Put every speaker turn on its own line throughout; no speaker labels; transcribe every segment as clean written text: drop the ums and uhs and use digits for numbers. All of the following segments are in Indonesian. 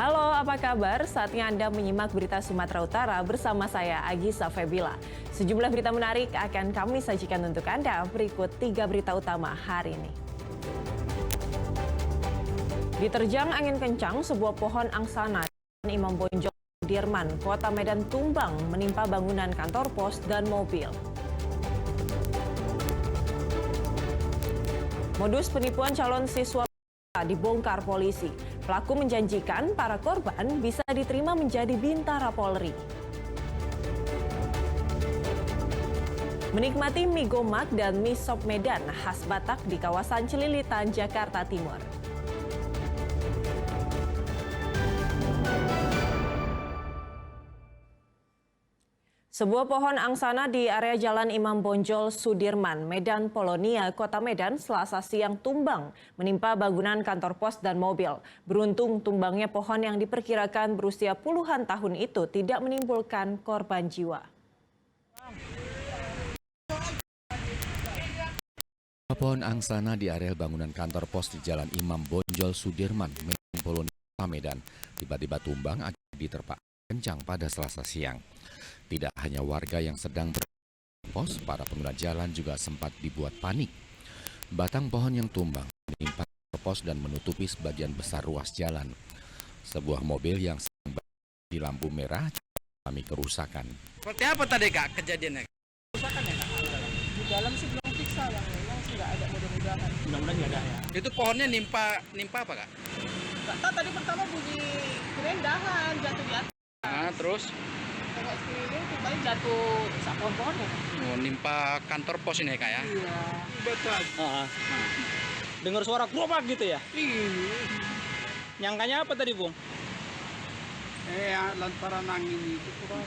Halo, apa kabar? Saatnya Anda menyimak berita Sumatera Utara bersama saya, Agisa Febila. Sejumlah berita menarik akan kami sajikan untuk Anda. Berikut 3 berita utama hari ini. Diterjang angin kencang, sebuah pohon angsana di Imam Bonjol, Sudirman, Kota Medan tumbang menimpa bangunan kantor pos dan mobil. Modus penipuan calon siswa dibongkar polisi. Pelaku menjanjikan para korban bisa diterima menjadi bintara Polri. Menikmati mie gomak dan mie sop Medan khas Batak di kawasan Celilitan, Jakarta Timur. Sebuah pohon angsana di area Jalan Imam Bonjol, Sudirman, Medan Polonia, Kota Medan, Selasa siang tumbang menimpa bangunan kantor pos dan mobil. Beruntung tumbangnya pohon yang diperkirakan berusia puluhan tahun itu tidak menimbulkan korban jiwa.
Pohon angsana di area bangunan kantor pos di Jalan Imam Bonjol, Sudirman, Medan Polonia, Kota Medan, tiba-tiba tumbang akibat diterpa kencang pada Selasa siang. Tidak hanya warga yang sedang berpos, para pengguna jalan juga sempat dibuat panik. Batang pohon yang tumbang menimpa pos dan menutupi sebagian besar ruas jalan. Sebuah mobil yang sedang di lampu merah mengalami kerusakan.
Seperti apa tadi Kak kejadiannya?
Kerusakan ya Kak? Di dalam sih belum periksa Bang, memang sih nggak ada, mudah-mudahan. Mudah-mudahan nggak ada ya.
Itu pohonnya nimpa apa Kak?
Nggak tahu, tadi pertama bunyi kerendahan jatuh di atas.
Nah, terus?
Tengok sekeliling, tiba-tiba jatuh sak pohon-pohonnya.
Oh, nimpa kantor pos ini Kak ya?
Iya.
Betul. Dengar suara gerobak gitu ya?
Iya.
Nyangkanya apa tadi, Bung?
Lantaran angin itu kurang.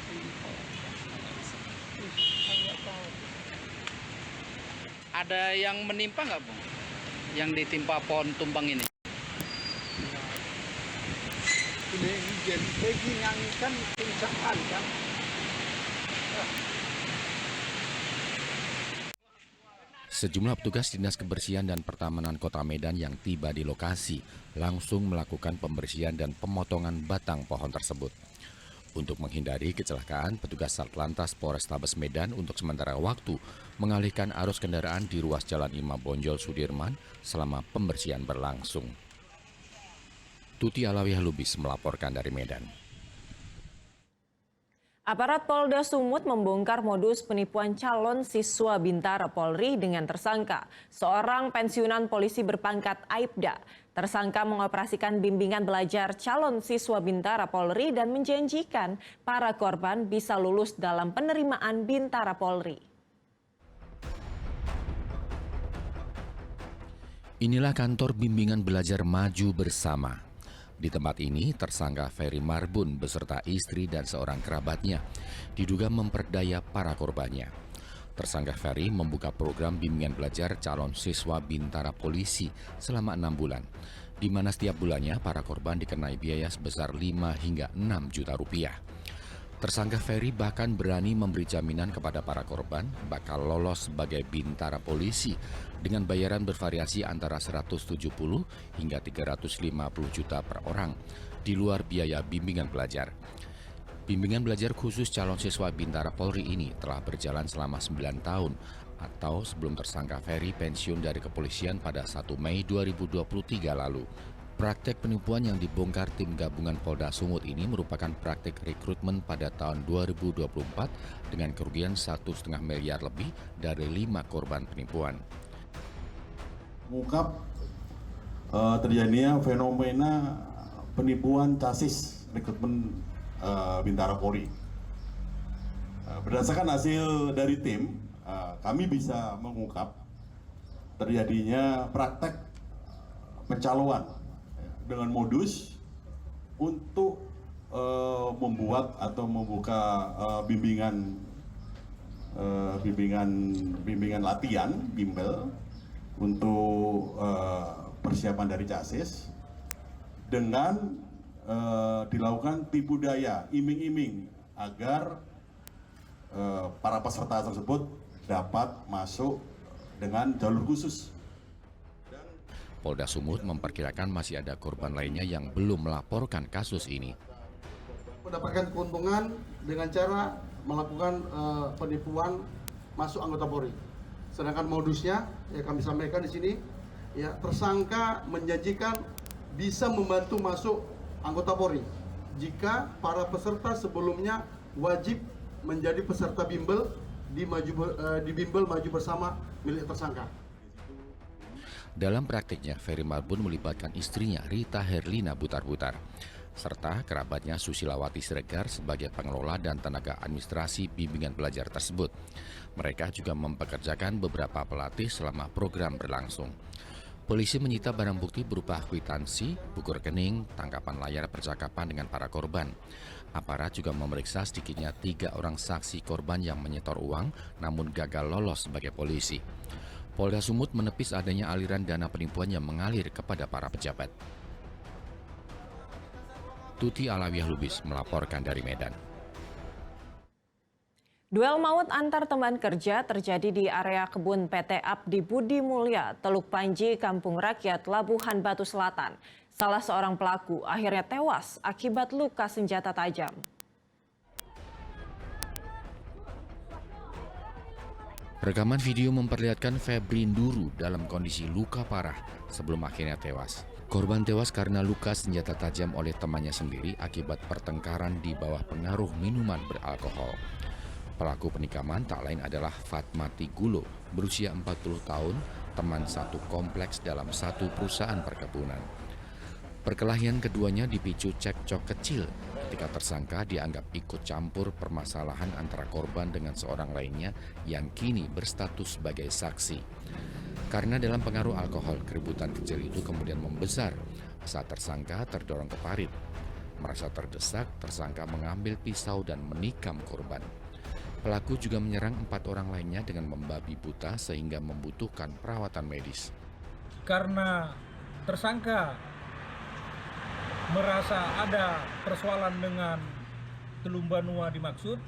Ada yang menimpa nggak Bung? Yang ditimpa pohon tumbang ini?
Ini jadi angin kan kencang kan.
Sejumlah petugas Dinas Kebersihan dan Pertamanan Kota Medan yang tiba di lokasi langsung melakukan pembersihan dan pemotongan batang pohon tersebut. Untuk menghindari kecelakaan, petugas Satlantas Polrestabes Medan untuk sementara waktu mengalihkan arus kendaraan di ruas Jalan Imam Bonjol, Sudirman selama pembersihan berlangsung. Tuti Alawiyah Lubis melaporkan dari Medan.
Aparat Polda Sumut membongkar modus penipuan calon siswa Bintara Polri dengan tersangka, seorang pensiunan polisi berpangkat Aibda. Tersangka mengoperasikan bimbingan belajar calon siswa Bintara Polri dan menjanjikan para korban bisa lulus dalam penerimaan Bintara Polri.
Inilah kantor bimbingan belajar maju bersama. Di tempat ini, tersangka Ferry Marbun beserta istri dan seorang kerabatnya diduga memperdaya para korbannya. Tersangka Ferry membuka program bimbingan belajar calon siswa Bintara Polisi selama 6 bulan, di mana setiap bulannya para korban dikenai biaya sebesar 5 hingga 6 juta rupiah. Tersangka Ferry bahkan berani memberi jaminan kepada para korban bakal lolos sebagai Bintara Polisi dengan bayaran bervariasi antara 170 hingga 350 juta per orang di luar biaya bimbingan belajar. Bimbingan belajar khusus calon siswa Bintara Polri ini telah berjalan selama 9 tahun atau sebelum tersangka Ferry pensiun dari kepolisian pada 1 Mei 2023 lalu. Praktek penipuan yang dibongkar tim gabungan Polda Sumut ini merupakan praktek rekrutmen pada tahun 2024 dengan kerugian 1,5 miliar lebih dari 5 korban penipuan.
Mengungkap terjadinya fenomena penipuan casis rekrutmen Bintara Polri. Berdasarkan hasil dari tim, kami bisa mengungkap terjadinya praktek pencalonan dengan modus untuk membuat atau membuka bimbingan latihan bimbel untuk persiapan dari casis dengan dilakukan tipu daya, iming-iming agar para peserta tersebut dapat masuk dengan jalur khusus.
Polda Sumut memperkirakan masih ada korban lainnya yang belum melaporkan kasus ini.
Mendapatkan keuntungan dengan cara melakukan penipuan masuk anggota Polri. Sedangkan modusnya, ya kami sampaikan di sini, ya tersangka menjanjikan bisa membantu masuk anggota Polri jika para peserta sebelumnya wajib menjadi peserta bimbel di bimbel maju bersama milik tersangka.
Dalam praktiknya, Ferry Marbun melibatkan istrinya Rita Herlina Butar-Butar, serta kerabatnya Susilawati Siregar sebagai pengelola dan tenaga administrasi bimbingan belajar tersebut. Mereka juga mempekerjakan beberapa pelatih selama program berlangsung. Polisi menyita barang bukti berupa kwitansi, buku rekening, tangkapan layar percakapan dengan para korban. Aparat juga memeriksa sedikitnya 3 orang saksi korban yang menyetor uang namun gagal lolos sebagai polisi. Polda Sumut menepis adanya aliran dana penipuan yang mengalir kepada para pejabat. Tuti Alawiyah Lubis melaporkan dari Medan.
Duel maut antar teman kerja terjadi di area kebun PT Abdi Budi Mulya, Teluk Panji, Kampung Rakyat, Labuhan Batu Selatan. Salah seorang pelaku akhirnya tewas akibat luka senjata tajam.
Rekaman video memperlihatkan Febri Nduru dalam kondisi luka parah sebelum akhirnya tewas. Korban tewas karena luka senjata tajam oleh temannya sendiri akibat pertengkaran di bawah pengaruh minuman beralkohol. Pelaku penikaman tak lain adalah Fatmati Gulo, berusia 40 tahun, teman satu kompleks dalam satu perusahaan perkebunan. Perkelahian keduanya dipicu cekcok kecil ketika tersangka dianggap ikut campur permasalahan antara korban dengan seorang lainnya yang kini berstatus sebagai saksi. Karena dalam pengaruh alkohol, keributan kecil itu kemudian membesar saat tersangka terdorong ke parit. Merasa terdesak, tersangka mengambil pisau dan menikam korban. Pelaku juga menyerang 4 orang lainnya dengan membabi buta sehingga membutuhkan perawatan medis.
Karena tersangka merasa ada persoalan dengan Telumbanua dimaksud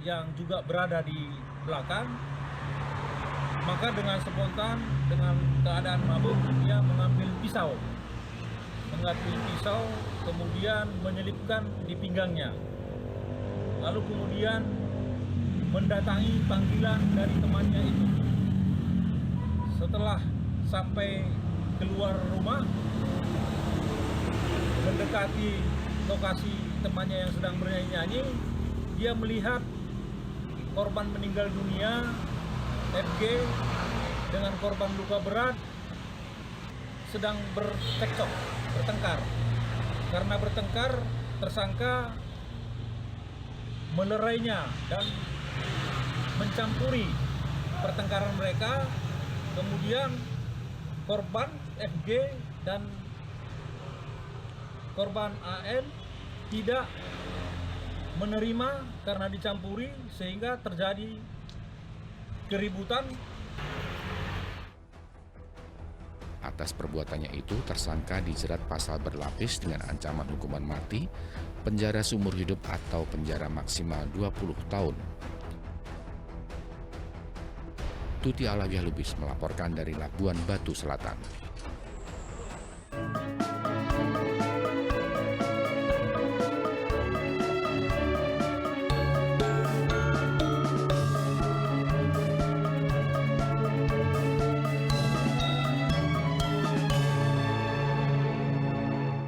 yang juga berada di belakang, maka dengan spontan, dengan keadaan mabuk, dia mengambil pisau, kemudian menyelipkan di pinggangnya, lalu kemudian mendatangi panggilan dari temannya itu. Setelah sampai keluar rumah, mendekati lokasi temannya yang sedang bernyanyi-nyanyi, dia melihat korban meninggal dunia, FG, dengan korban luka berat, sedang bercekcok, bertengkar. Karena bertengkar, tersangka melerainya dan mencampuri pertengkaran mereka. Kemudian korban FG dan korban AN tidak menerima karena dicampuri sehingga terjadi keributan.
Atas perbuatannya itu, tersangka dijerat pasal berlapis dengan ancaman hukuman mati, penjara seumur hidup atau penjara maksimal 20 tahun. Tuti Alawiyah Lubis melaporkan dari Labuhan Batu Selatan.